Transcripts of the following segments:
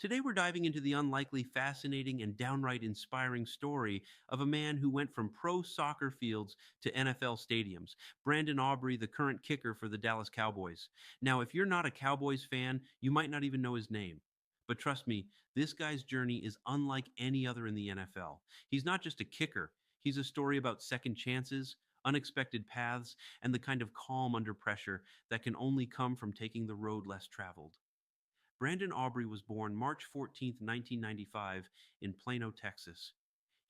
Today, we're diving into the unlikely, fascinating, and downright inspiring story of a man who went from pro soccer fields to NFL stadiums. Brandon Aubrey, the current kicker for the Dallas Cowboys. Now, if you're not a Cowboys fan, you might not even know his name. But trust me, this guy's journey is unlike any other in the NFL. He's not just a kicker, he's a story about second chances, unexpected paths, and the kind of calm under pressure that can only come from taking the road less traveled. Brandon Aubrey was born March 14th, 1995 in Plano, Texas.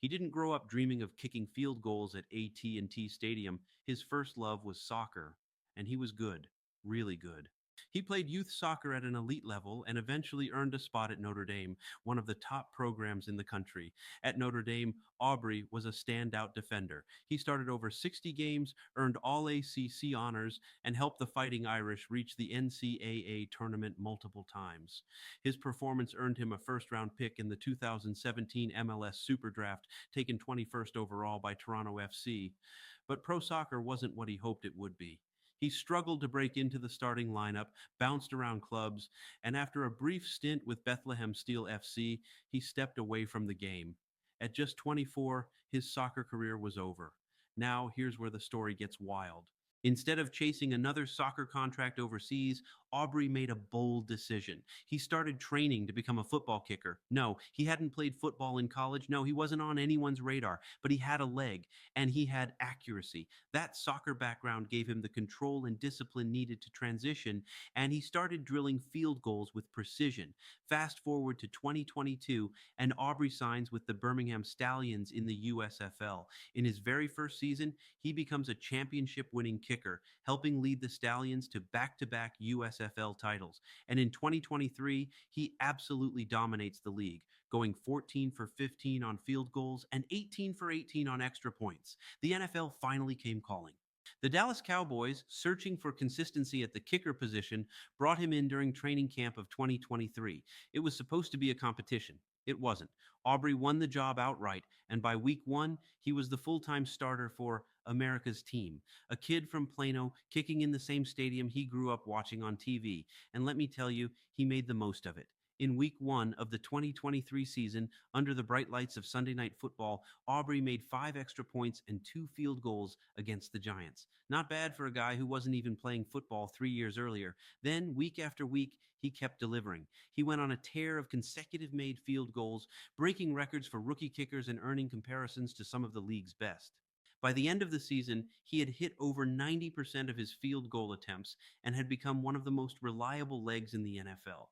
He didn't grow up dreaming of kicking field goals at AT&T Stadium. His first love was soccer, and he was good, really good. He played youth soccer at an elite level and eventually earned a spot at Notre Dame, one of the top programs in the country. At Notre Dame, Aubrey was a standout defender. He started over 60 games, earned all ACC honors, and helped the Fighting Irish reach the NCAA tournament multiple times. His performance earned him a first round pick in the 2017 MLS Super Draft, taken 21st overall by Toronto FC. But pro soccer wasn't what he hoped it would be. He struggled to break into the starting lineup, bounced around clubs, and after a brief stint with Bethlehem Steel FC, he stepped away from the game. At just 24, his soccer career was over. Now, here's where the story gets wild. Instead of chasing another soccer contract overseas, Aubrey made a bold decision. He started training to become a football kicker. No, he hadn't played football in college. No, he wasn't on anyone's radar, but he had a leg and he had accuracy. That soccer background gave him the control and discipline needed to transition, and he started drilling field goals with precision. Fast forward to 2022, and Aubrey signs with the Birmingham Stallions in the USFL. In his very first season, he becomes a championship winning kicker, helping lead the Stallions to back to back USFL titles. And in 2023, he absolutely dominates the league, going 14 for 15 on field goals and 18 for 18 on extra points. The NFL finally came calling. The Dallas Cowboys, searching for consistency at the kicker position, brought him in during training camp of 2023. It was supposed to be a competition. It wasn't. Aubrey won the job outright, and by week one, he was the full time starter for America's team, a kid from Plano kicking in the same stadium he grew up watching on TV. And let me tell you, he made the most of it. In week one of the 2023 season, under the bright lights of Sunday Night Football, Aubrey made 5 extra points and 2 field goals against the Giants. Not bad for a guy who wasn't even playing football 3 years earlier. Then, week after week, he kept delivering. He went on a tear of consecutive made field goals, breaking records for rookie kickers and earning comparisons to some of the league's best. By the end of the season, he had hit over 90% of his field goal attempts and had become one of the most reliable legs in the NFL.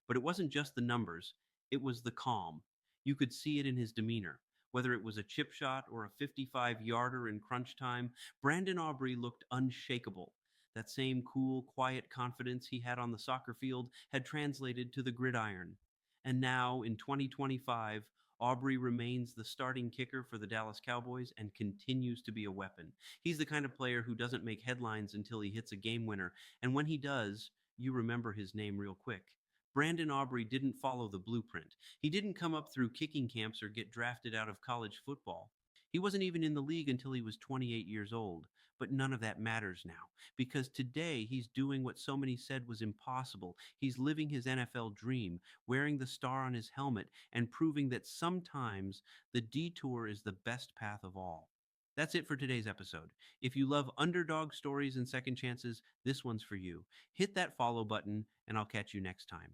But it wasn't just the numbers, it was the calm. You could see it in his demeanor. Whether it was a chip shot or a 55-yarder in crunch time, Brandon Aubrey looked unshakable. That same cool, quiet confidence he had on the soccer field had translated to the gridiron. And now, in 2025, Aubrey remains the starting kicker for the Dallas Cowboys and continues to be a weapon. He's the kind of player who doesn't make headlines until he hits a game winner, and when he does, you remember his name real quick. Brandon Aubrey didn't follow the blueprint. He didn't come up through kicking camps or get drafted out of college football. He wasn't even in the league until he was 28 years old. But none of that matters now, because today he's doing what so many said was impossible. He's living his NFL dream, wearing the star on his helmet, and proving that sometimes the detour is the best path of all. That's it for today's episode. If you love underdog stories and second chances, this one's for you. Hit that follow button, and I'll catch you next time.